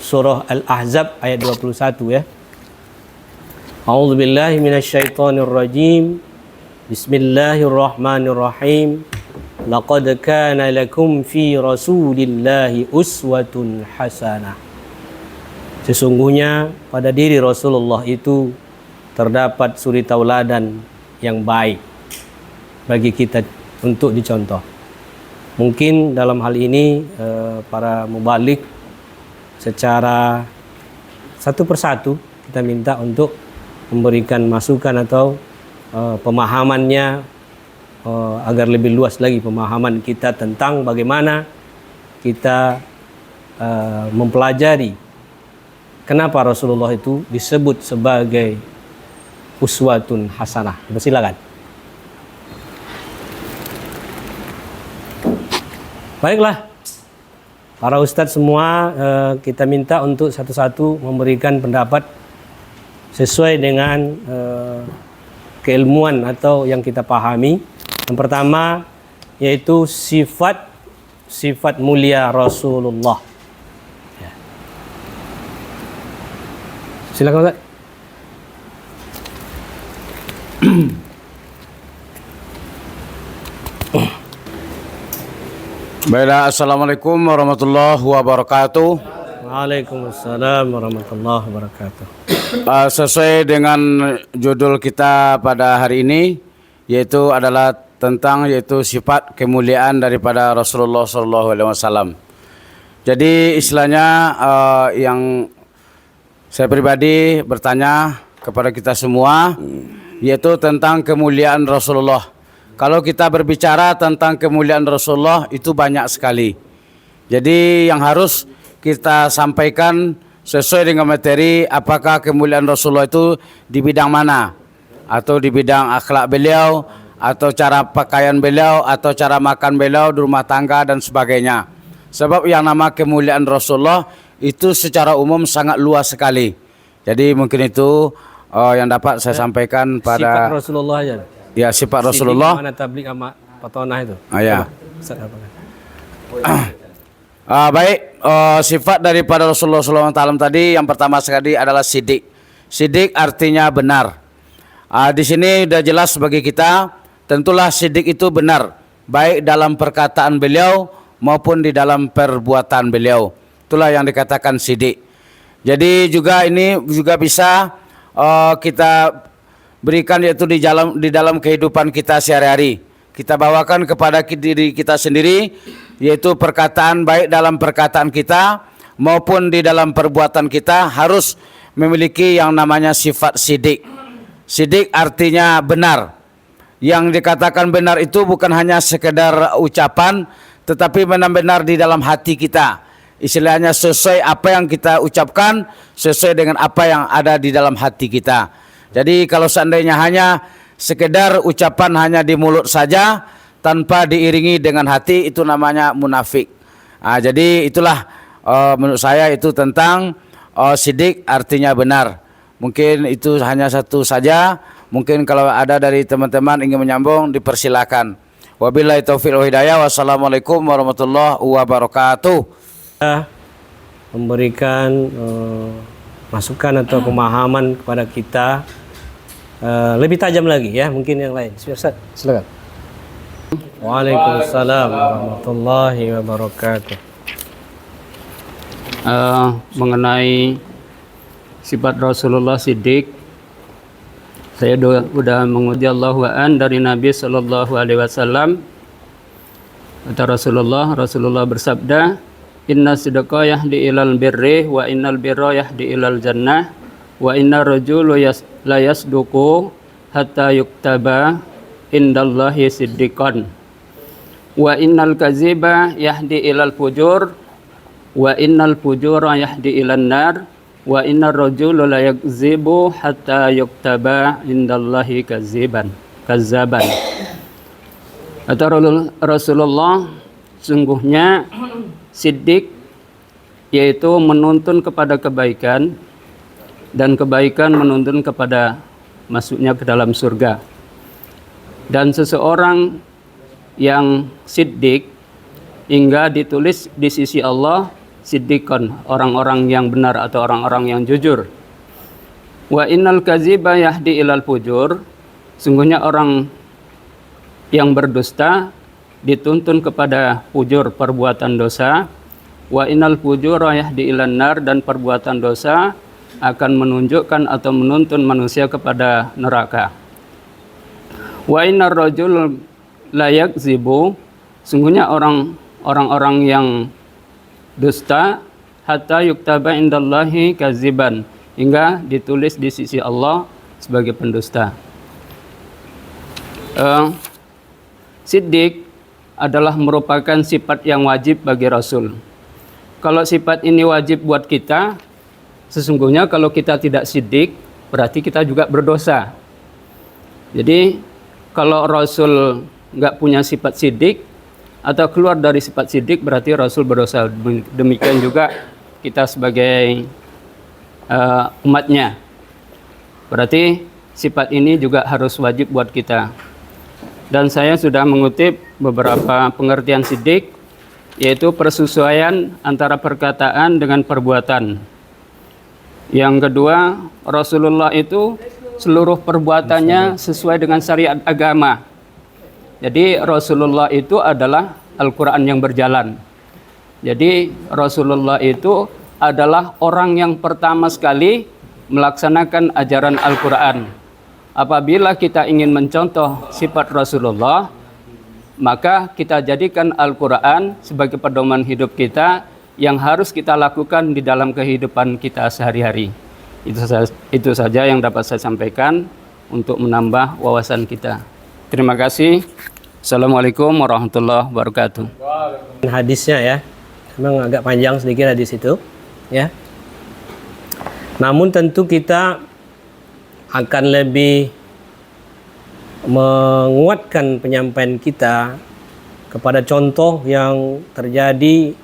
Surah Al-Ahzab ayat 21 ya. A'udzubillahi minasyaitonirrajim. Bismillahirrahmanirrahim. Laqad kana lakum fi Rasulillahi uswatun hasanah. Sesungguhnya pada diri Rasulullah itu terdapat suri tauladan yang baik bagi kita untuk dicontoh. Mungkin dalam hal ini para mubalik secara satu persatu kita minta untuk memberikan masukan atau pemahamannya agar lebih luas lagi pemahaman kita tentang bagaimana kita mempelajari kenapa Rasulullah itu disebut sebagai uswatun hasanah. Silakan. Baiklah, para ustadz semua kita minta untuk satu-satu memberikan pendapat sesuai dengan keilmuan atau yang kita pahami. Yang pertama yaitu sifat mulia Rasulullah. Ya. Silakan Ustaz. Baiklah, assalamualaikum warahmatullahi wabarakatuh. Waalaikumsalam warahmatullahi wabarakatuh. Sesuai dengan judul kita pada hari ini, yaitu adalah tentang sifat kemuliaan daripada Rasulullah SAW. Jadi istilahnya yang saya pribadi bertanya kepada kita semua, yaitu tentang kemuliaan Rasulullah. Kalau kita berbicara tentang kemuliaan Rasulullah itu banyak sekali. Jadi yang harus kita sampaikan sesuai dengan materi, apakah kemuliaan Rasulullah itu di bidang mana? Atau di bidang akhlak beliau, atau cara pakaian beliau, atau cara makan beliau di rumah tangga dan sebagainya. Sebab yang nama kemuliaan Rasulullah itu secara umum sangat luas sekali. Jadi mungkin itu yang dapat saya sampaikan pada sifat Rasulullah aja. Ya, sifat Rasulullah. Mana tablik sama patonah itu? Ya. Baik, sifat daripada Rasulullah SAW tadi yang pertama sekali adalah sidik. Sidik artinya benar. Di sini sudah jelas bagi kita, tentulah sidik itu benar, baik dalam perkataan beliau maupun di dalam perbuatan beliau. Itulah yang dikatakan sidik. Jadi juga ini juga bisa kita berikan yaitu di dalam kehidupan kita sehari-hari. Kita bawakan kepada diri kita sendiri, yaitu perkataan baik dalam perkataan kita maupun di dalam perbuatan kita harus memiliki yang namanya sifat sidik. Sidik artinya benar. Yang dikatakan benar itu bukan hanya sekedar ucapan, tetapi benar-benar di dalam hati kita. Istilahnya sesuai apa yang kita ucapkan, sesuai dengan apa yang ada di dalam hati kita. Jadi kalau seandainya hanya sekedar ucapan hanya di mulut saja tanpa diiringi dengan hati, itu namanya munafik. Jadi itulah menurut saya itu tentang sidik artinya benar. Mungkin itu hanya satu saja. Mungkin kalau ada dari teman-teman ingin menyambung dipersilakan. Wabillahi taufiq wal hidayah. Wassalamualaikum warahmatullahi wabarakatuh. Memberikan masukan atau pemahaman kepada kita lebih tajam lagi ya, mungkin yang lain. Ustaz, silakan. Waalaikumsalam warahmatullahi wabarakatuh. Mengenai sifat Rasulullah Siddiq, saya sudah menguji Allahu an dari Nabi Sallallahu Alaihi Wasallam. Kata Rasulullah bersabda, Inna sidqa yahdi ilal birri wa innal birra yahdi ilal jannah wa inna rajulu la yasduqu hatta yuktaba indallahi siddiqan wa innal kaziba yahdi ilal fujur wa innal fujura yahdi ilan nar wa inna rajulu la yakzibu hatta yuktaba indallahi kazzaban. Kata Rasulullah, sungguhnya siddiq yaitu menuntun kepada kebaikan, dan kebaikan menuntun kepada masuknya ke dalam surga. Dan seseorang yang siddiq hingga ditulis di sisi Allah siddiqan, orang-orang yang benar atau orang-orang yang jujur. Wa innal kadziba yahdi ilal fujur, sungguhnya orang yang berdusta dituntun kepada fujur, perbuatan dosa. Wa innal fujura yahdi ilan nar, dan perbuatan dosa akan menunjukkan atau menuntun manusia kepada neraka. Wa innar rajul la yakzibu, sungguhnya orang-orang yang dusta hatta yuktaba indallahi kaziban, hingga ditulis di sisi Allah sebagai pendusta. Siddiq adalah merupakan sifat yang wajib bagi Rasul. Kalau sifat ini wajib buat kita, sesungguhnya kalau kita tidak siddiq, berarti kita juga berdosa. Jadi kalau Rasul nggak punya sifat siddiq atau keluar dari sifat siddiq, berarti Rasul berdosa. Demikian juga kita sebagai umatnya. Berarti sifat ini juga harus wajib buat kita. Dan saya sudah mengutip beberapa pengertian siddiq, yaitu persesuaian antara perkataan dengan perbuatan. Yang kedua, Rasulullah itu seluruh perbuatannya sesuai dengan syariat agama. Jadi Rasulullah itu adalah Al-Quran yang berjalan. Jadi Rasulullah itu adalah orang yang pertama sekali melaksanakan ajaran Al-Quran. Apabila kita ingin mencontoh sifat Rasulullah, maka kita jadikan Al-Quran sebagai pedoman hidup kita yang harus kita lakukan di dalam kehidupan kita sehari-hari. Itu saja yang dapat saya sampaikan untuk menambah wawasan kita. Terima kasih. Assalamualaikum warahmatullahi wabarakatuh. Hadisnya ya, memang agak panjang sedikit hadis itu, ya. Namun tentu kita akan lebih menguatkan penyampaian kita kepada contoh yang terjadi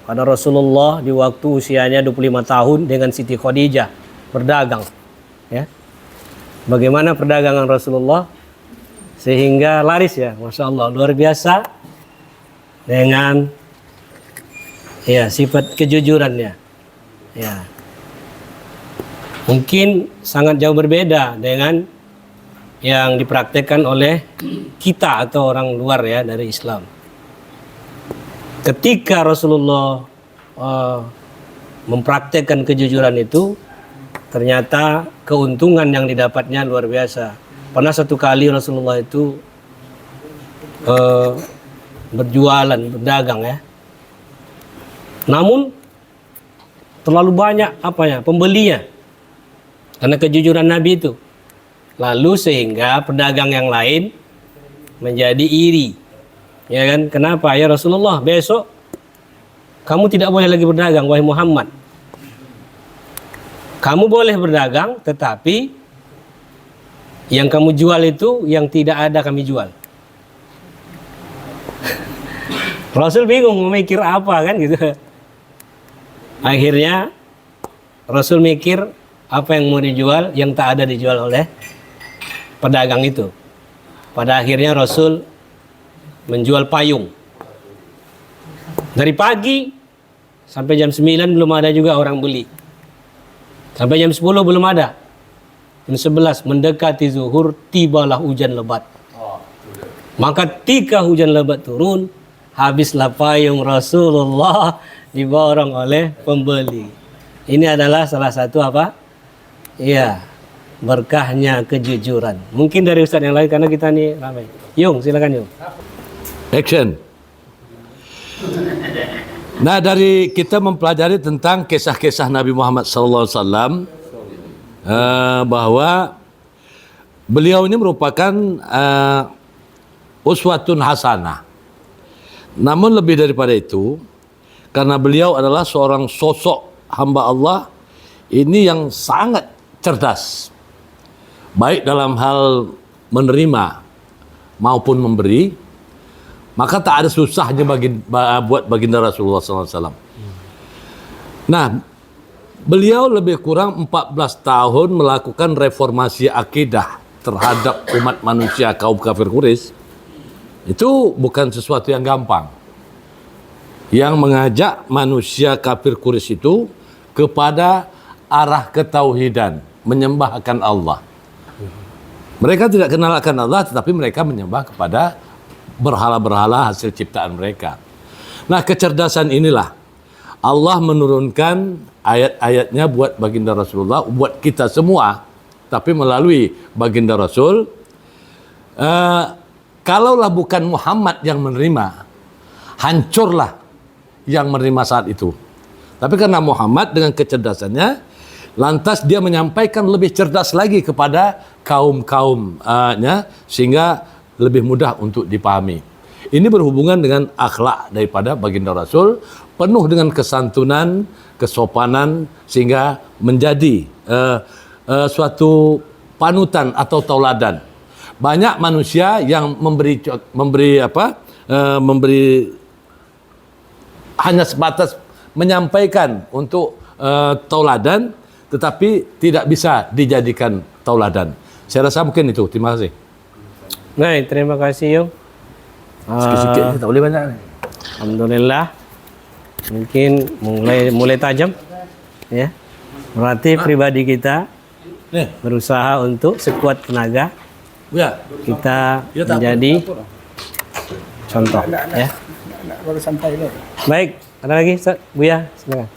pada Rasulullah di waktu usianya 25 tahun dengan Siti Khadijah berdagang, ya. Bagaimana perdagangan Rasulullah sehingga laris, ya, Masya Allah, luar biasa dengan ya sifat kejujurannya, ya. Mungkin sangat jauh berbeda dengan yang dipraktekkan oleh kita atau orang luar, ya, dari Islam. Ketika Rasulullah mempraktekkan kejujuran itu, ternyata keuntungan yang didapatnya luar biasa. Pernah satu kali Rasulullah itu berjualan, berdagang, ya. Namun terlalu banyak pembelinya karena kejujuran Nabi itu. Lalu sehingga pedagang yang lain menjadi iri. Ya kan? Kenapa? Ya Rasulullah, besok kamu tidak boleh lagi berdagang, wahai Muhammad. Kamu boleh berdagang, tetapi yang kamu jual itu yang tidak ada kami jual. Rasul bingung memikir apa, kan gitu. Akhirnya Rasul mikir apa yang mau dijual yang tak ada dijual oleh pedagang itu. Pada akhirnya Rasul menjual payung. Dari pagi sampai jam 9 belum ada juga orang beli. Sampai jam 10 belum ada. Jam 11 mendekati zuhur, tibalah hujan lebat. Maka ketika hujan lebat turun, habislah payung Rasulullah diborong oleh pembeli. Ini adalah salah satu iya, berkahnya kejujuran. Mungkin dari Ustaz yang lain karena kita nih ramai. Yung, silakan Yung. Action. Nah, dari kita mempelajari tentang kisah-kisah Nabi Muhammad SAW, bahwa beliau ini merupakan uswatun hasanah. Namun lebih daripada itu, karena beliau adalah seorang sosok hamba Allah ini yang sangat cerdas, baik dalam hal menerima maupun memberi, maka tak ada susahnya buat baginda Rasulullah SAW. Nah, beliau lebih kurang 14 tahun melakukan reformasi akidah terhadap umat manusia kaum kafir Quraisy. Itu bukan sesuatu yang gampang. yang mengajak manusia kafir Quraisy itu kepada arah ketauhidan, menyembah akan Allah. Mereka tidak kenal akan Allah, tetapi mereka menyembah kepada berhala-berhala hasil ciptaan mereka. Nah, kecerdasan inilah Allah menurunkan ayat-ayatnya buat baginda Rasulullah, buat kita semua, tapi melalui baginda Rasul. Kalaulah bukan Muhammad yang menerima, hancurlah yang menerima saat itu. Tapi karena Muhammad dengan kecerdasannya, lantas dia menyampaikan lebih cerdas lagi kepada kaum-kaumnya, sehingga lebih mudah untuk dipahami. Ini berhubungan dengan akhlak daripada baginda Rasul, penuh dengan kesantunan, kesopanan, sehingga menjadi suatu panutan atau tauladan. Banyak manusia yang memberi hanya sebatas menyampaikan untuk tauladan, tetapi tidak bisa dijadikan tauladan. Saya rasa mungkin itu. Terima kasih. Baik, terima kasih Yung. Sikit-sikit, tak boleh banyak. Alhamdulillah. Mungkin mulai tajam, ya. Berarti pribadi kita Nih, berusaha untuk sekuat tenaga ya. kita Ya, tak menjadi contoh, ya. Baik, ada lagi Ustaz? Buya, silakan.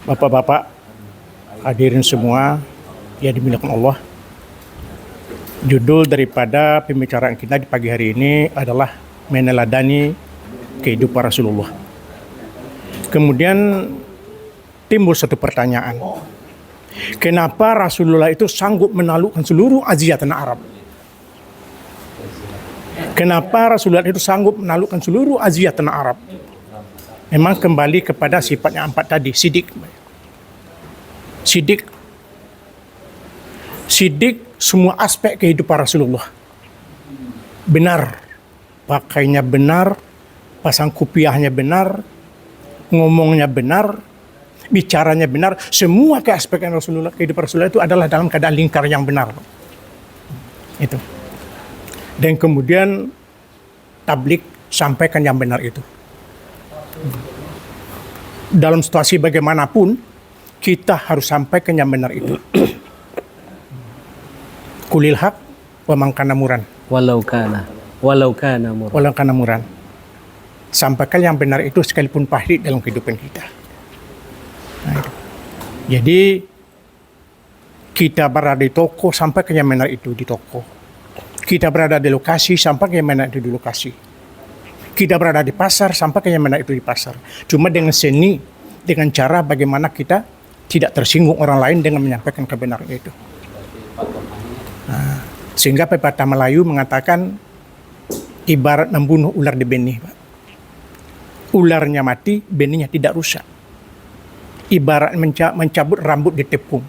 Bapak-bapak, hadirin semua yang dimuliakan Allah. Judul daripada pembicaraan kita di pagi hari ini adalah meneladani kehidupan Rasulullah. Kemudian timbul satu pertanyaan. Kenapa Rasulullah itu sanggup menaklukkan seluruh Asia tanah Arab? Kenapa Rasulullah itu sanggup menaklukkan seluruh Asia tanah Arab? Memang kembali kepada sifatnya empat tadi, sidik. Sidik semua aspek kehidupan Rasulullah. Benar, pakainya benar, pasang kopiahnya benar, ngomongnya benar, bicaranya benar, semua keaspekan Rasulullah, kehidupan Rasulullah itu adalah dalam keadaan lingkar yang benar. Itu. Dan kemudian tablik sampaikan yang benar itu. Dalam situasi bagaimanapun, kita harus sampaikan yang benar itu. Kulil haq wa man kana muran. Walau kana murad. Walau kana muran. Sampaikan yang benar itu sekalipun pahit dalam kehidupan kita. Nah, itu. Jadi kita berada di toko, sampaikan yang benar itu di toko. Kita berada di lokasi, sampaikan yang benar itu di lokasi. Kita berada di pasar, sampaikan yang benar itu di pasar. Cuma dengan seni, dengan cara bagaimana kita tidak tersinggung orang lain dengan menyampaikan kebenaran itu. Nah, sehingga pepatah Melayu mengatakan ibarat membunuh ular di benih, Pak. Ularnya mati, benihnya tidak rusak. Ibarat mencabut rambut di tepung.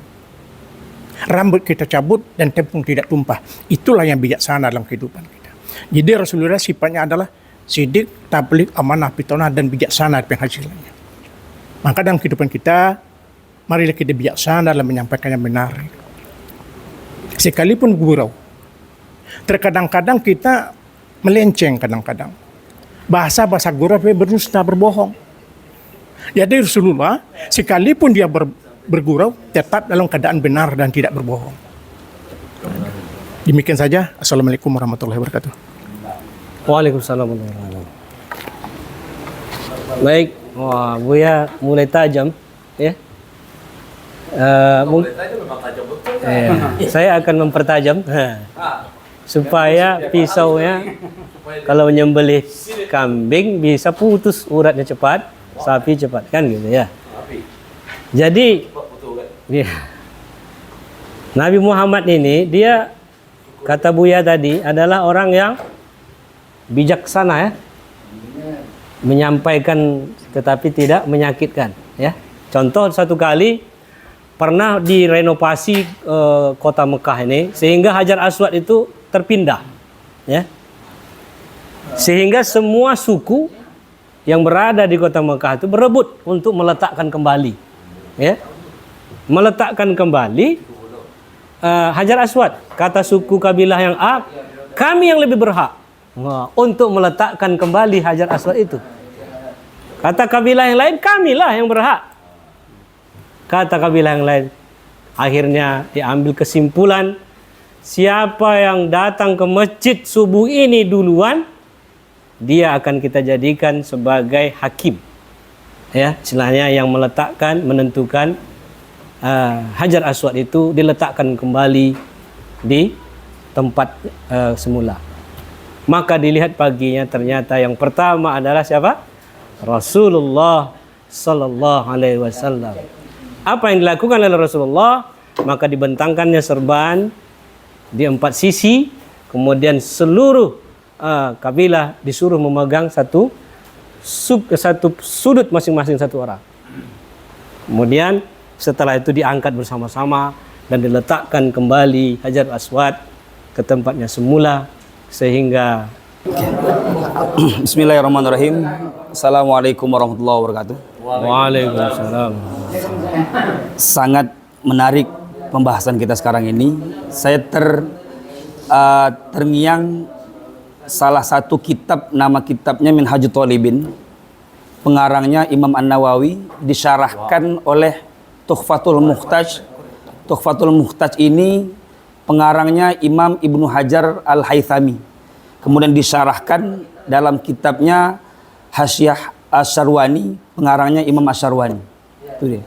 Rambut kita cabut dan tepung tidak tumpah. Itulah yang bijaksana dalam kehidupan kita. Jadi Rasulullah sifatnya adalah sidik, tabligh, amanah, pitonah, dan bijaksana penghasilannya. Maka dalam kehidupan kita, marilah kita bijaksana dalam menyampaikan yang benar. Sekalipun gurau. Terkadang-kadang kita melenceng kadang-kadang. Bahasa-bahasa gurau berdusta, berbohong. Jadi Rasulullah sekalipun dia bergurau tetap dalam keadaan benar dan tidak berbohong. Demikian saja. Assalamualaikum warahmatullahi wabarakatuh. Waalaikumsalam warahmatullahi wabarakatuh. Baik, wah, Buya mulai tajam, ya. Saya akan mempertajam supaya pisaunya kalau menyembelih kambing bisa putus uratnya cepat, sapi cepat, kan gitu ya. Jadi ya, Nabi Muhammad ini, dia kata Buya tadi adalah orang yang bijaksana, ya, menyampaikan tetapi tidak menyakitkan, ya. Contoh, satu kali pernah direnovasi kota Mekah ini sehingga Hajar Aswad itu terpindah, ya, sehingga semua suku yang berada di kota Mekah itu berebut untuk meletakkan kembali, ya, meletakkan kembali Hajar Aswad. Kata suku kabilah yang A, kami yang lebih berhak untuk meletakkan kembali Hajar Aswad itu. Kata kabilah yang lain, kamilah yang berhak. Kata kabilah yang lain. Akhirnya diambil kesimpulan, siapa yang datang ke masjid subuh ini duluan, dia akan kita jadikan sebagai hakim. Ya, istilahnya yang meletakkan, menentukan Hajar Aswad itu diletakkan kembali di tempat semula. Maka dilihat paginya, ternyata yang pertama adalah siapa? Rasulullah sallallahu alaihi wasallam. Apa yang dilakukan oleh Rasulullah? Maka dibentangkannya serban di 4 sisi, kemudian seluruh kabilah disuruh memegang satu sudut masing-masing satu orang. Kemudian setelah itu diangkat bersama-sama dan diletakkan kembali Hajar Aswad ke tempatnya semula, sehingga Bismillahirrahmanirrahim. Assalamualaikum warahmatullahi wabarakatuh. Waalaikumsalam. Sangat menarik pembahasan kita sekarang ini. Saya terngiang salah satu kitab, nama kitabnya Minhajut Thalibin. Pengarangnya Imam An-Nawawi, disyarahkan oleh Tuhfatul Muhtaj. Tuhfatul Muhtaj ini pengarangnya Imam Ibnu Hajar Al-Haythami. Kemudian disyarahkan dalam kitabnya Hasyiah Asyarwani, pengarangnya Imam Asyarwani. Itu dia.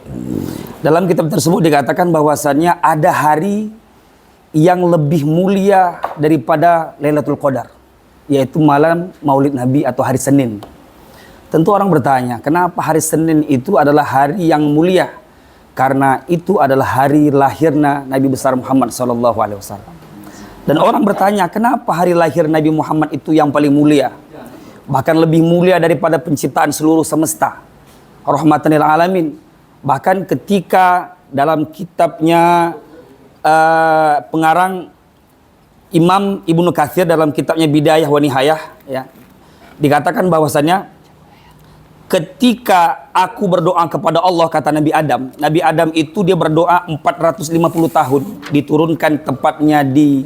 Dalam kitab tersebut dikatakan bahwasannya ada hari yang lebih mulia daripada Lailatul Qadar, yaitu malam Maulid Nabi atau hari Senin. Tentu orang bertanya, kenapa hari Senin itu adalah hari yang mulia? Karena itu adalah hari lahirnya Nabi besar Muhammad SAW. Dan orang bertanya, kenapa hari lahir Nabi Muhammad itu yang paling mulia? Bahkan lebih mulia daripada penciptaan seluruh semesta, rahmatan lil alamin. Bahkan ketika dalam kitabnya pengarang Imam Ibnu Katsir dalam kitabnya Bidayah wa Nihayah, ya, dikatakan bahwasannya ketika aku berdoa kepada Allah, kata Nabi Adam itu dia berdoa 450 tahun, diturunkan tepatnya di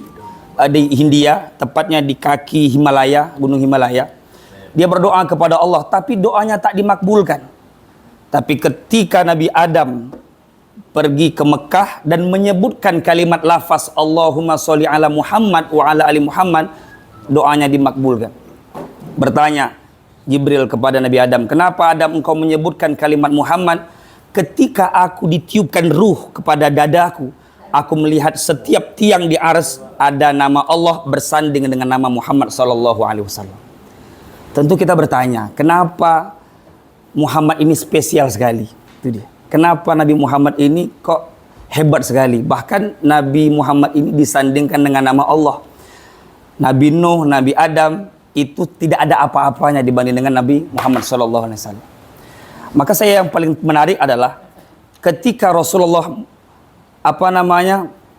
Hindia, tepatnya di kaki Himalaya, gunung Himalaya. Dia berdoa kepada Allah, tapi doanya tak dimakbulkan. Tapi ketika Nabi Adam pergi ke Mekah dan menyebutkan kalimat lafaz Allahumma sholli ala Muhammad wa ala ali Muhammad, doanya dimakbulkan. Bertanya Jibril kepada Nabi Adam, kenapa Adam engkau menyebutkan kalimat Muhammad? Ketika aku ditiupkan ruh kepada dadaku, aku melihat setiap tiang di arsy ada nama Allah bersanding dengan nama Muhammad sallallahu alaihi wasallam. Tentu kita bertanya, kenapa Muhammad ini spesial sekali? Itu dia. Kenapa Nabi Muhammad ini kok hebat sekali? Bahkan Nabi Muhammad ini disandingkan dengan nama Allah. Nabi Nuh, Nabi Adam itu tidak ada apa-apanya dibanding dengan Nabi Muhammad SAW. Maka saya yang paling menarik adalah ketika Rasulullah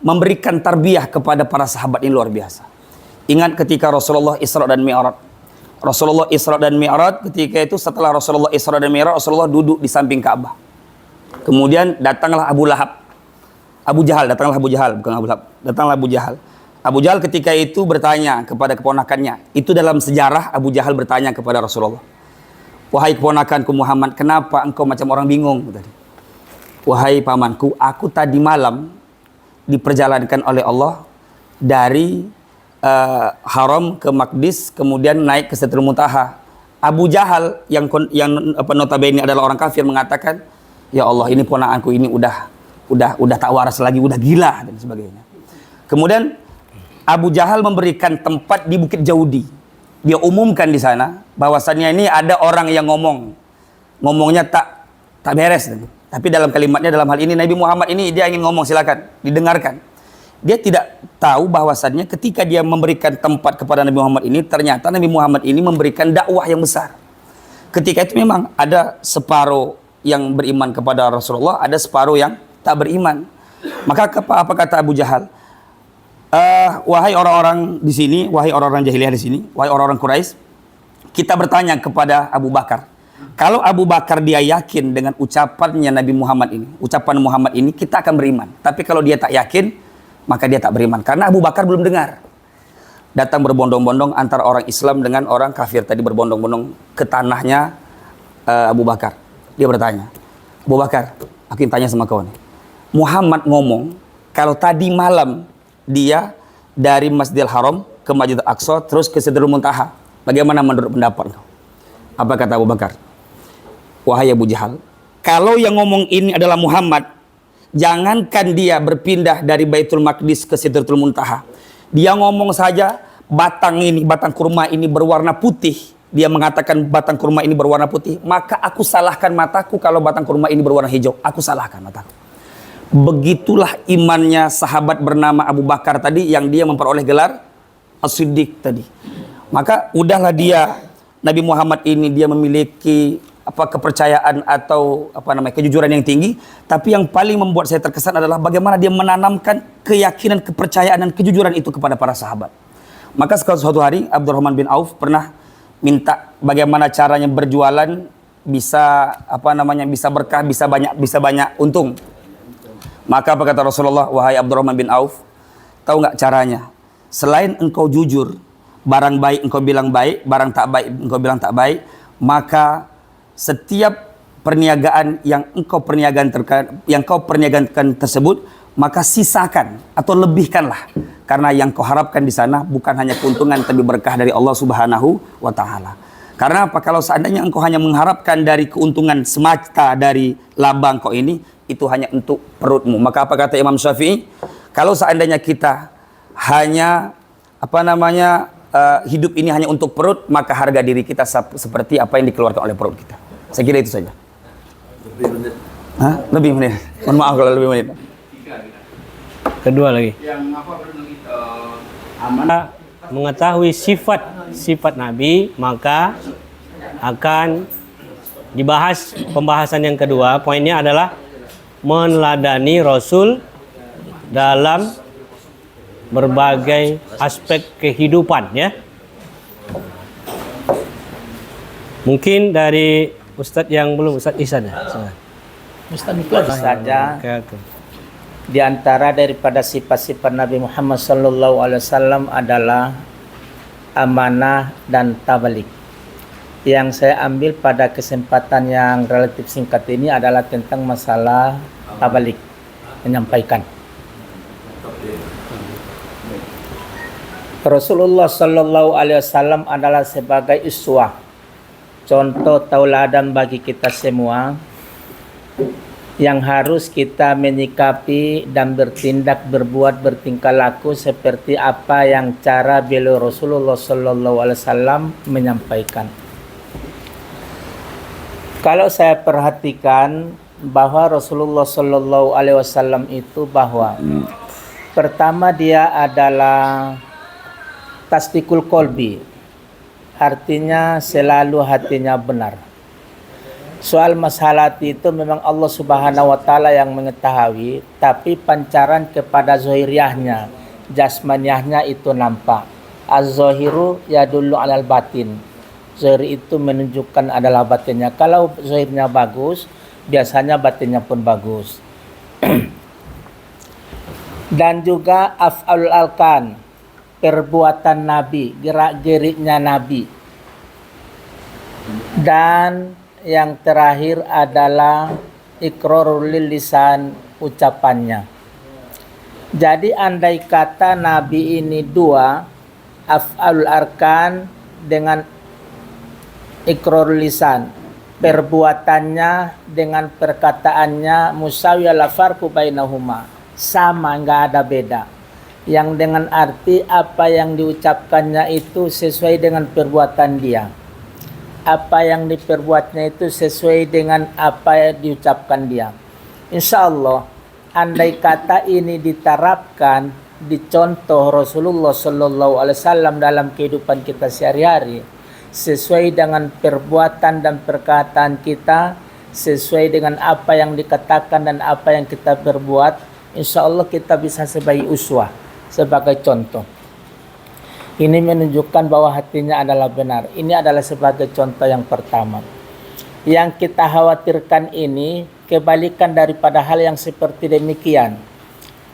memberikan tarbiyah kepada para sahabat ini luar biasa. Ingat ketika Rasulullah Isra dan Mi'raj. Rasulullah Isra dan Mi'raj, ketika itu setelah Rasulullah Isra dan Mi'raj, Rasulullah duduk di samping Ka'bah. Kemudian datanglah Abu Jahal, datanglah Abu Jahal. Abu Jahal ketika itu bertanya kepada keponakannya. Itu dalam sejarah Abu Jahal bertanya kepada Rasulullah. Wahai keponakanku Muhammad, kenapa engkau macam orang bingung? Wahai pamanku, aku tadi malam diperjalankan oleh Allah dari Haram ke Maqdis, kemudian naik ke Sidratul Muntaha. Abu Jahal yang notabene adalah orang kafir mengatakan, ya Allah, ini ponakanku ini udah tak waras lagi, udah gila dan sebagainya. Kemudian Abu Jahal memberikan tempat di Bukit Jaudi. Dia umumkan di sana bahwasannya ini ada orang yang ngomongnya tak beres. Tapi dalam kalimatnya, dalam hal ini Nabi Muhammad ini dia ingin ngomong, silakan didengarkan. Dia tidak tahu bahwasannya ketika dia memberikan tempat kepada Nabi Muhammad ini, ternyata Nabi Muhammad ini memberikan dakwah yang besar. Ketika itu memang ada separuh yang beriman kepada Rasulullah, ada separuh yang tak beriman. Maka apa kata Abu Jahal? Wahai orang-orang di sini, wahai orang-orang jahiliyah di sini, wahai orang-orang Quraisy, kita bertanya kepada Abu Bakar. Kalau Abu Bakar dia yakin dengan ucapannya Nabi Muhammad ini, ucapan Muhammad ini, kita akan beriman. Tapi kalau dia tak yakin, maka dia tak beriman. Karena Abu Bakar belum dengar. Datang berbondong-bondong antara orang Islam dengan orang kafir tadi, berbondong-bondong ke tanahnya Abu Bakar. Dia bertanya, Abu Bakar, aku ingin tanya sama kau nih. Muhammad ngomong kalau tadi malam dia dari Masjidil Haram ke Masjidil Aqsa terus ke Sidratul Muntaha. Bagaimana menurut pendapat kau? Apa kata Abu Bakar? Wahai Abu Jahal, kalau yang ngomong ini adalah Muhammad, jangankan dia berpindah dari Baitul Maqdis ke Sidratul Muntaha. Dia ngomong saja batang kurma ini berwarna putih. Dia mengatakan batang kurma ini berwarna putih, maka aku salahkan mataku kalau batang kurma ini berwarna hijau. Aku salahkan mataku. Begitulah imannya sahabat bernama Abu Bakar tadi yang dia memperoleh gelar As-Siddiq tadi. Maka udahlah dia, Nabi Muhammad ini dia memiliki kepercayaan atau kejujuran yang tinggi, tapi yang paling membuat saya terkesan adalah bagaimana dia menanamkan keyakinan, kepercayaan dan kejujuran itu kepada para sahabat. Maka suatu hari Abdurrahman bin Auf pernah minta bagaimana caranya berjualan bisa bisa berkah, bisa banyak untung. Maka apa kata Rasulullah, wahai Abdurrahman bin Auf, tahu nggak caranya? Selain engkau jujur, barang baik engkau bilang baik, barang tak baik engkau bilang tak baik, maka setiap perniagaan yang kau perniagakan tersebut, maka sisakan atau lebihkanlah, karena yang kau harapkan di sana bukan hanya keuntungan tapi berkah dari Allah Subhanahu wa taala. Karena apa? Kalau seandainya engkau hanya mengharapkan dari keuntungan semata dari laba engkau ini, itu hanya untuk perutmu. Maka apa kata Imam Syafi'i? Kalau seandainya kita hanya hidup ini hanya untuk perut, maka harga diri kita seperti apa yang dikeluarkan oleh perut kita. Saya kira itu saja. Lebih menit. Mohon maaf kalau lebih menit. Kedua lagi. Mengetahui sifat Nabi, maka akan dibahas pembahasan yang kedua. Poinnya adalah meneladani Rasul dalam berbagai aspek kehidupan, ya. Mungkin dari Ustadz yang belum, Ustadz Ihsan ya. Ustadz saja. Di antara daripada sifat-sifat Nabi Muhammad SAW adalah amanah dan tabalik. Yang saya ambil pada kesempatan yang relatif singkat ini adalah tentang masalah tabalik, menyampaikan. Rasulullah SAW adalah sebagai uswah, contoh tauladan bagi kita semua, yang harus kita menyikapi dan bertindak, berbuat, bertingkah laku seperti apa yang cara beliau Rasulullah SAW menyampaikan. Kalau saya perhatikan bahwa Rasulullah SAW itu bahwa pertama dia adalah tasdikul kolbi, artinya selalu hatinya benar. Soal masalah itu memang Allah Subhanahu wa taala yang mengetahui, tapi pancaran kepada zahiriyahnya, jasmaniahnya itu nampak. Az-zahiru yadullu alal batin. Zahir itu menunjukkan adalah batinnya. Kalau zahirnya bagus, biasanya batinnya pun bagus. Dan juga af'alul alkan, perbuatan Nabi, gerak-geriknya Nabi. Dan yang terakhir adalah iqrarul lisan, ucapannya. Jadi andai kata Nabi ini dua, af'alul arkan dengan iqrarul lisan, perbuatannya dengan perkataannya musawi la farqu bainahuma, sama, enggak ada beda. Yang dengan arti apa yang diucapkannya itu sesuai dengan perbuatan dia. Apa yang diperbuatnya itu sesuai dengan apa yang diucapkan dia. Insya Allah, andai kata ini diterapkan, dicontoh Rasulullah SAW dalam kehidupan kita sehari-hari, sesuai dengan perbuatan dan perkataan kita, sesuai dengan apa yang dikatakan dan apa yang kita perbuat, insya Allah kita bisa sebagai uswah, sebagai contoh. Ini menunjukkan bahwa hatinya adalah benar. Ini adalah sebagai contoh yang pertama. Yang kita khawatirkan ini kebalikan daripada hal yang seperti demikian.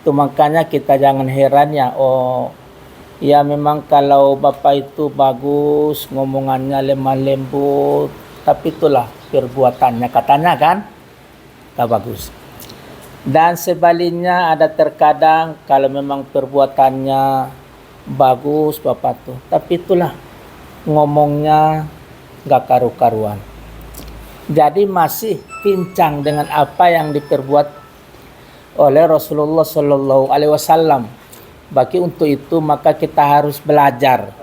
Itu makanya kita jangan heran ya, oh ya memang kalau Bapak itu bagus, ngomongannya lemah lembut, tapi itulah perbuatannya, katanya kan tak bagus. Dan sebaliknya ada terkadang kalau memang perbuatannya bagus Bapak tuh, tapi itulah ngomongnya nggak karu-karuan. Jadi masih pincang dengan apa yang diperbuat oleh Rasulullah Shallallahu Alaihi Wasallam. Bagi untuk itu maka kita harus belajar,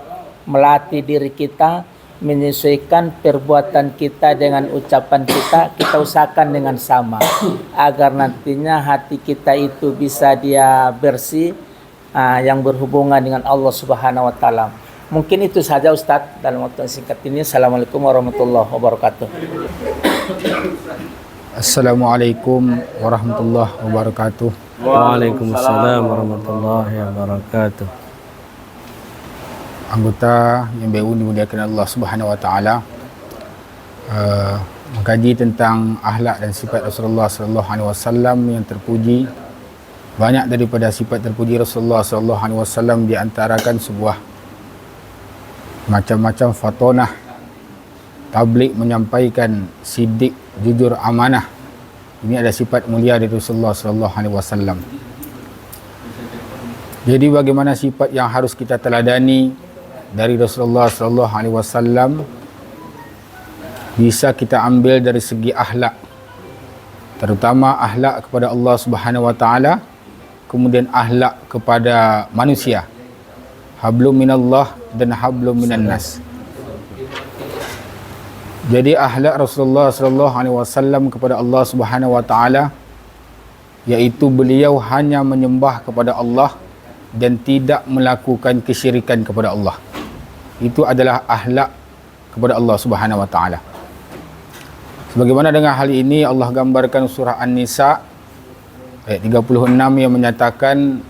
melatih diri kita, menyesuaikan perbuatan kita dengan ucapan kita, kita usahakan dengan sama agar nantinya hati kita itu bisa dia bersih, yang berhubungan dengan Allah Subhanahu Wa Taala. Mungkin itu saja Ustadz dalam waktu yang singkat ini. Assalamualaikum warahmatullahi wabarakatuh. Assalamualaikum warahmatullahi wabarakatuh. Waalaikumsalam warahmatullahi wabarakatuh. Anggota yang BU dimuliakan Allah Subhanahu wa taala, mengkaji tentang akhlak dan sifat Rasulullah sallallahu alaihi wasallam yang terpuji. Banyak daripada sifat terpuji Rasulullah sallallahu alaihi wasallam diantarakan sebuah macam-macam fatonah, tabligh, menyampaikan, sidik, jujur, amanah. Ini ada sifat mulia dari Rasulullah sallallahu alaihi wasallam. Jadi bagaimana sifat yang harus kita teladani dari Rasulullah sallallahu alaihi wasallam? Bisa kita ambil dari segi akhlak, terutama akhlak kepada Allah Subhanahu wa taala, kemudian akhlak kepada manusia. Hablum minallah dan hablum minan nas. Jadi akhlak Rasulullah sallallahu alaihi wasallam kepada Allah Subhanahu wa taala, yaitu beliau hanya menyembah kepada Allah dan tidak melakukan kesyirikan kepada Allah. Itu adalah akhlak kepada Allah Subhanahu wa taala. Sebagaimana dengan hal ini Allah gambarkan surah An-Nisa ayat 36 yang menyatakan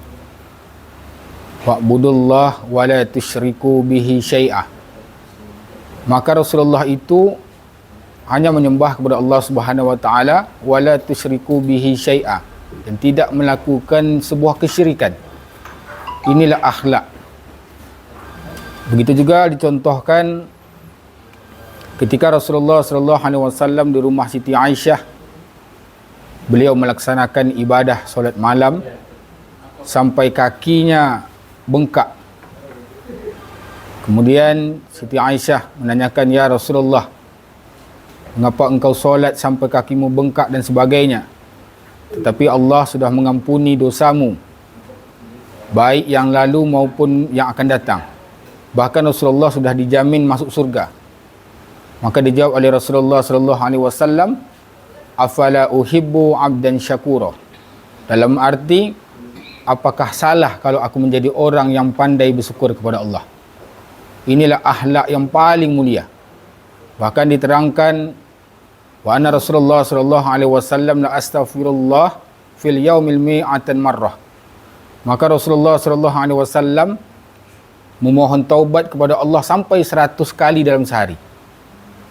wa'budullah wa la tusyriku bihi syai'ah. Maka Rasulullah itu hanya menyembah kepada Allah Subhanahu wa taala wa la tusyriku bihi syai'ah, dan tidak melakukan sebuah kesyirikan. Inilah akhlak. Begitu juga dicontohkan ketika Rasulullah sallallahu alaihi wasallam di rumah Siti Aisyah, beliau melaksanakan ibadah solat malam sampai kakinya bengkak. Kemudian Siti Aisyah menanyakan, "Ya Rasulullah, mengapa engkau solat sampai kakimu bengkak dan sebagainya? Tetapi Allah sudah mengampuni dosamu, baik yang lalu maupun yang akan datang. Bahkan Rasulullah sudah dijamin masuk surga." Maka dijawab oleh Rasulullah sallallahu alaihi wasallam, "Afala uhibbu 'abdan syakura." Dalam arti, apakah salah kalau aku menjadi orang yang pandai bersyukur kepada Allah? Inilah akhlak yang paling mulia. Bahkan diterangkan, wa anna Rasulullah sallallahu alaihi wasallam la astaghfirullah fil yaumil mi'atan marrah. Maka Rasulullah sallallahu alaihi wasallam memohon taubat kepada Allah sampai 100 kali dalam sehari.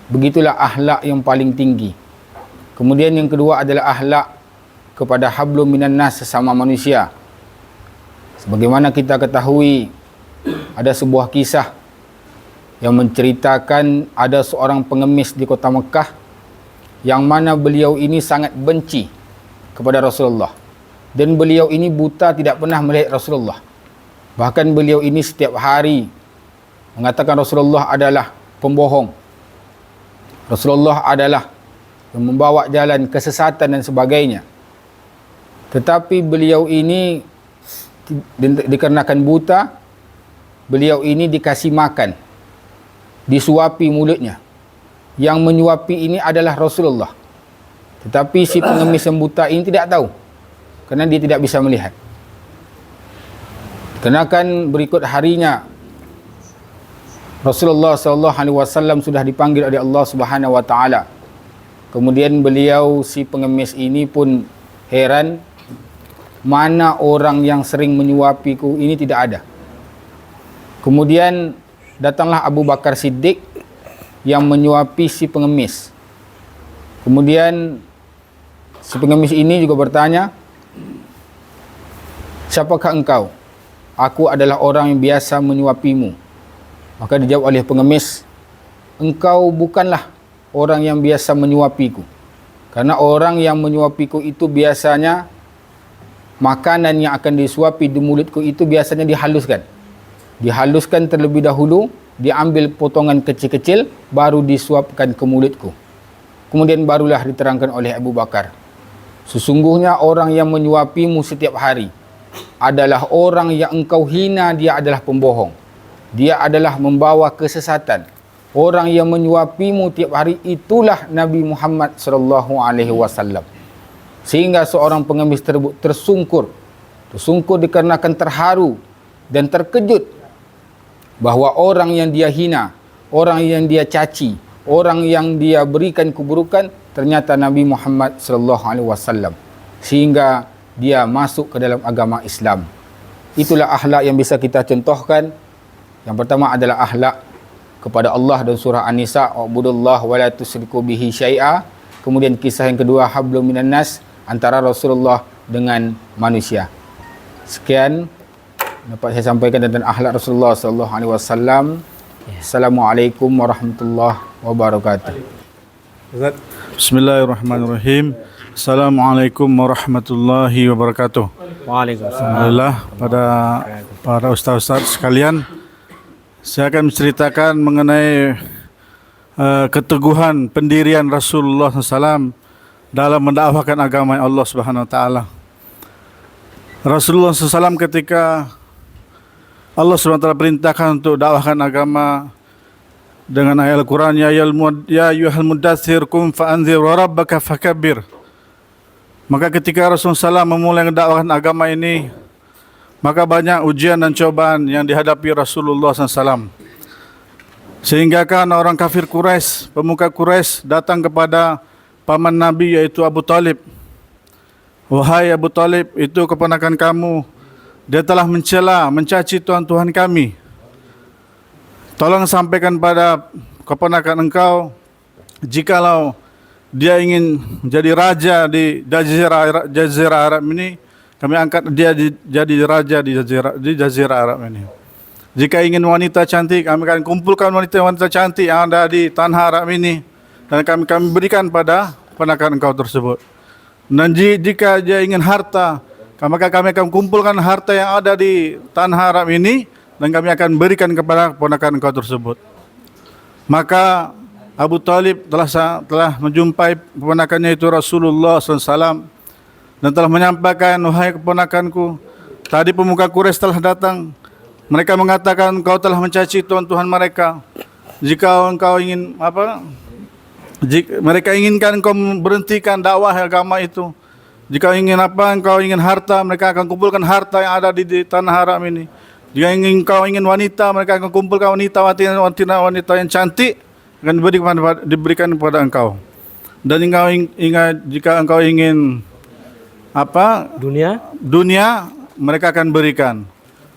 Begitulah akhlak yang paling tinggi. Kemudian yang kedua adalah akhlak kepada hablum minan nas, sesama manusia. Sebagaimana kita ketahui, ada sebuah kisah yang menceritakan ada seorang pengemis di kota Mekah yang mana beliau ini sangat benci kepada Rasulullah, dan beliau ini buta, tidak pernah melihat Rasulullah. Bahkan beliau ini setiap hari mengatakan Rasulullah adalah pembohong, Rasulullah adalah yang membawa jalan kesesatan dan sebagainya. Tetapi beliau ini dikarenakan buta, beliau ini dikasih makan, disuapi mulutnya. Yang menyuapi ini adalah Rasulullah. Tetapi si pengemis yang buta ini tidak tahu, kerana dia tidak bisa melihat. Dikarenakan berikut harinya Rasulullah SAW sudah dipanggil oleh Allah Subhanahu wa taala. Kemudian beliau, si pengemis ini pun heran, mana orang yang sering menyuapiku ini tidak ada. Kemudian datanglah Abu Bakar Siddiq yang menyuapi si pengemis. Kemudian si pengemis ini juga bertanya, "Siapakah engkau?" "Aku adalah orang yang biasa menyuapimu." Maka dijawab oleh pengemis, "Engkau bukanlah orang yang biasa menyuapiku. Karena orang yang menyuapiku itu biasanya makanan yang akan disuapi di mulutku itu biasanya dihaluskan. Dihaluskan terlebih dahulu, diambil potongan kecil-kecil, baru disuapkan ke mulutku. Kemudian barulah diterangkan oleh Abu Bakar, sesungguhnya orang yang menyuapimu setiap hari adalah orang yang engkau hina, dia adalah pembohong. Dia adalah membawa kesesatan. Orang yang menyuapimu tiap hari itulah Nabi Muhammad sallallahu alaihi wasallam. Sehingga seorang pengemis tersebut tersungkur dikarenakan terharu dan terkejut bahwa orang yang dia hina, orang yang dia caci, orang yang dia berikan keburukan ternyata Nabi Muhammad sallallahu alaihi wasallam. Sehingga dia masuk ke dalam agama Islam. Itulah akhlak yang bisa kita contohkan. Yang pertama adalah akhlak kepada Allah dan surah An-Nisa, wa'budullah wa la tusyriku bihi syai'a. Kemudian kisah yang kedua, hablum minan nas, antara Rasulullah dengan manusia. Sekian dapat saya sampaikan tentang akhlak Rasulullah sallallahu alaihi wasallam. Assalamualaikum warahmatullahi wabarakatuh. Bismillahirrahmanirrahim. Assalamualaikum warahmatullahi wabarakatuh. Waalaikumsalam. Alhamdulillah, pada para ustaz-ustaz sekalian, saya akan menceritakan mengenai keteguhan pendirian Rasulullah SAW dalam mendakwahkan agama Allah Subhanahu Wa Taala. Rasulullah SAW ketika Allah Subhanahu Wa Taala perintahkan untuk dakwahkan agama dengan ayat Al-Quran, ya ayyuhal mudaththir qum fa'anzir wa rabbaka fakabbir. Maka ketika Rasulullah SAW memulai mendakwahkan agama ini, maka banyak ujian dan cobaan yang dihadapi Rasulullah SAW. Sehingga kan orang kafir Quraisy, pemuka Quraisy datang kepada paman Nabi yaitu Abu Talib. Wahai Abu Talib, itu keponakan kamu, dia telah mencela, mencaci Tuhan kami. Tolong sampaikan pada keponakan engkau, jikalau dia ingin jadi raja di Jazirah Arab ini, kami angkat dia jadi raja di Jazirah Arab ini. Jika ingin wanita cantik, kami akan kumpulkan wanita-wanita cantik yang ada di tanah Arab ini dan kami berikan pada keponakan engkau tersebut. Dan jika dia ingin harta, maka kami akan kumpulkan harta yang ada di tanah Arab ini dan kami akan berikan kepada keponakan engkau tersebut. Maka Abu Talib telah menjumpai keponakannya itu Rasulullah SAW dan telah menyampaikan, wahai keponakanku, tadi pemuka Quraisy telah datang. Mereka mengatakan engkau telah mencaci Tuhan mereka. Jika engkau ingin mereka inginkan engkau berhentikan dakwah agama itu. Jika ingin engkau ingin harta, mereka akan kumpulkan harta yang ada di tanah Arab ini. Jika engkau ingin wanita, mereka akan kumpulkan wanita yang cantik akan diberikan kepada engkau. Dan jika engkau ingin dunia, mereka akan berikan.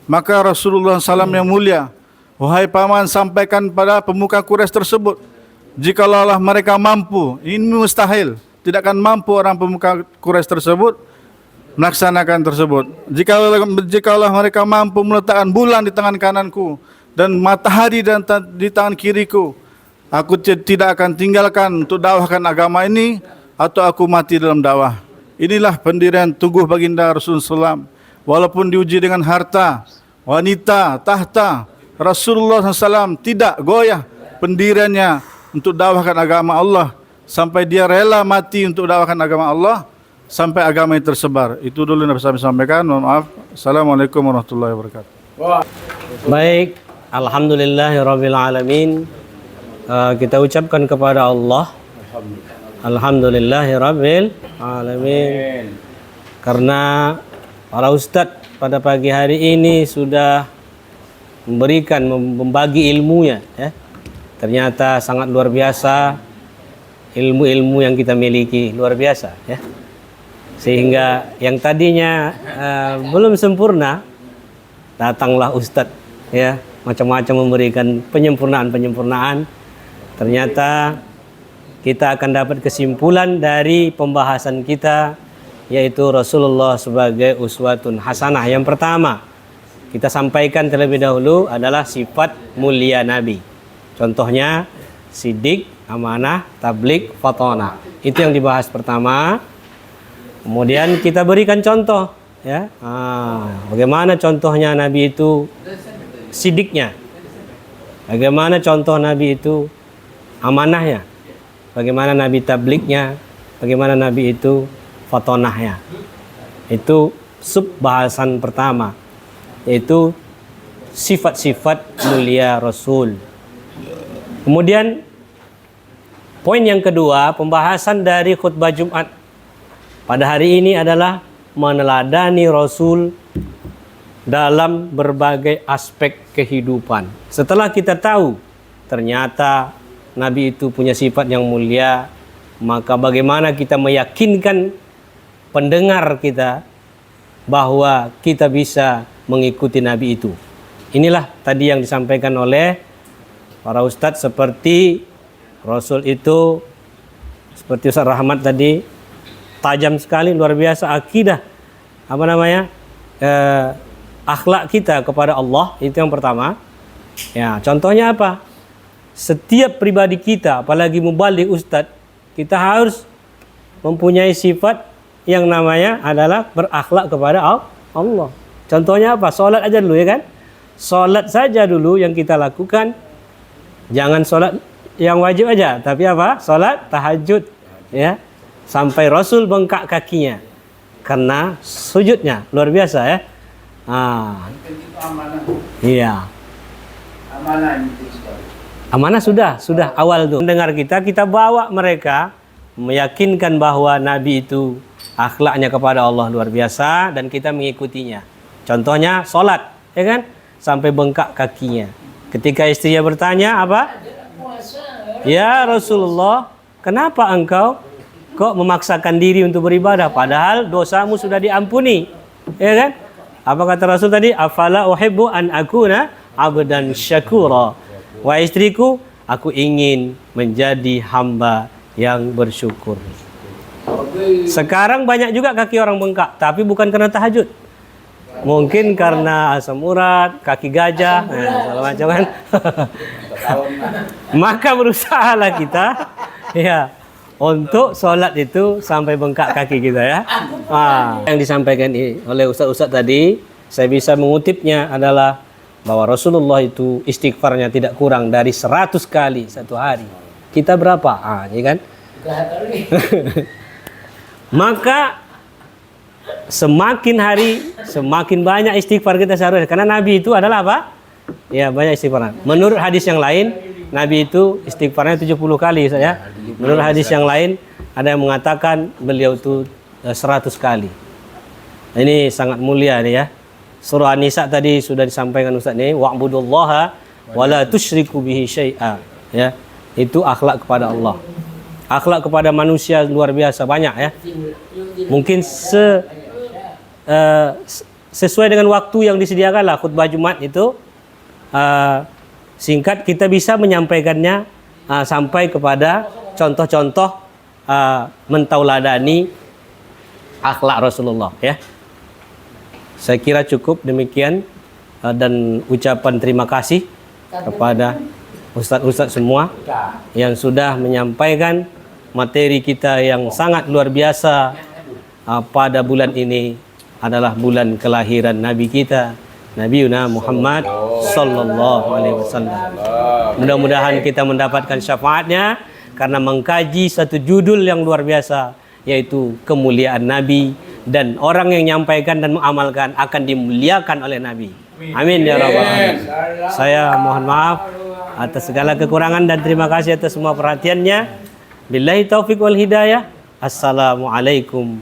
Maka Rasulullah SAW yang mulia, wahai paman, sampaikan pada pemuka Quraisy tersebut, jikalau mereka mampu, ini mustahil, tidak akan mampu orang pemuka Quraisy tersebut melaksanakan tersebut. Jikalau mereka mampu meletakkan bulan di tangan kananku dan matahari di tangan kiriku, aku tidak akan tinggalkan untuk dakwahkan agama ini atau aku mati dalam dakwah. Inilah pendirian teguh baginda Rasulullah SAW. Walaupun diuji dengan harta, wanita, tahta, Rasulullah SAW tidak goyah pendiriannya untuk dakwahkan agama Allah sampai dia rela mati untuk dakwahkan agama Allah sampai agama ini tersebar. Itu dulu yang bisa saya sampaikan. Mohon maaf. Assalamualaikum warahmatullahi wabarakatuh. Baik, alhamdulillahirabbil alamin. Kita ucapkan kepada Allah alhamdulillahirabbil alamin. Karena para ustadz pada pagi hari ini sudah membagi ilmunya, ya. Ternyata sangat luar biasa ilmu-ilmu yang kita miliki, luar biasa, ya. Sehingga yang tadinya belum sempurna, datanglah ustadz, ya, macam-macam memberikan penyempurnaan. Ternyata kita akan dapat kesimpulan dari pembahasan kita, yaitu Rasulullah sebagai uswatun hasanah. Yang pertama kita sampaikan terlebih dahulu adalah sifat mulia Nabi. Contohnya sidik, amanah, tablik, fatona. Itu yang dibahas pertama. Kemudian kita berikan contoh, ya. Bagaimana contohnya Nabi itu sidiknya? Bagaimana contoh Nabi itu amanahnya? Bagaimana Nabi tabliknya? Bagaimana Nabi itu fatonahnya? Itu sub bahasan pertama, yaitu sifat-sifat mulia Rasul. Kemudian poin yang kedua, pembahasan dari khutbah Jumat pada hari ini adalah meneladani Rasul dalam berbagai aspek kehidupan. Setelah kita tahu ternyata Nabi itu punya sifat yang mulia, maka bagaimana kita meyakinkan pendengar kita bahwa kita bisa mengikuti Nabi itu. Inilah tadi yang disampaikan oleh para ustadz, seperti Rasul itu, seperti Ustaz Rahmat tadi, tajam sekali, luar biasa akidah, akhlak kita kepada Allah, itu yang pertama. Ya, contohnya apa? Setiap pribadi kita, apalagi mubalik ustadz, kita harus mempunyai sifat yang namanya adalah berakhlak kepada Allah. Contohnya apa? Salat aja dulu, ya kan? Salat saja dulu yang kita lakukan. Jangan salat yang wajib aja, tapi apa? Salat tahajud, ya. Sampai Rasul bengkak kakinya karena sujudnya, luar biasa, ya. Iya. Amanah sudah awal tuh. Mendengar kita bawa mereka meyakinkan bahwa Nabi itu akhlaknya kepada Allah luar biasa dan kita mengikutinya. Contohnya salat, ya kan? Sampai bengkak kakinya. Ketika istrinya bertanya apa? Ya Rasulullah, kenapa engkau kok memaksakan diri untuk beribadah padahal dosamu sudah diampuni? Ya kan? Apa kata Rasul tadi? Afala uhibbu an akuna abdan syakura. Wahai istriku, aku ingin menjadi hamba yang bersyukur. Sekarang banyak juga kaki orang bengkak, tapi bukan karena tahajud. Mungkin karena asam urat, kaki gajah, segala macam kan. Maka berusahalah kita, ya, untuk sholat itu sampai bengkak kaki kita, ya. Yang disampaikan oleh ustaz-ustaz tadi, saya bisa mengutipnya adalah bahwa Rasulullah itu istighfarnya tidak kurang dari 100 kali satu hari. Kita berapa? Ya kan? Maka semakin hari semakin banyak istighfar kita seharusnya, karena Nabi itu adalah apa? Ya, banyak istighfar. Menurut hadis yang lain, Nabi itu istighfarnya 70 kali, saya. Menurut hadis yang lain ada yang mengatakan beliau itu 100 kali. Ini sangat mulia nih, ya. Surah An-Nisa tadi sudah disampaikan Ustaz nih, wa'budullaha wa la tusyriku bihi syai'a, ya. Itu akhlak kepada Allah. Akhlak kepada manusia luar biasa banyak, ya. Mungkin sesuai dengan waktu yang disediakanlah khutbah Jumat itu, singkat kita bisa menyampaikannya sampai kepada contoh-contoh mentauladani akhlak Rasulullah, ya. Saya kira cukup demikian, dan ucapan terima kasih kepada ustadz-ustadz semua yang sudah menyampaikan materi kita yang sangat luar biasa. Pada bulan ini adalah bulan kelahiran Nabi kita, Nabi Muhammad sallallahu alaihi wasallam. Mudah-mudahan kita mendapatkan syafaatnya karena mengkaji satu judul yang luar biasa, yaitu kemuliaan Nabi, dan orang yang menyampaikan dan mengamalkan akan dimuliakan oleh Nabi. Amin ya rabbal alamin. Saya mohon maaf atas segala kekurangan dan terima kasih atas semua perhatiannya. Billahi taufiq wal hidayah. Assalamualaikum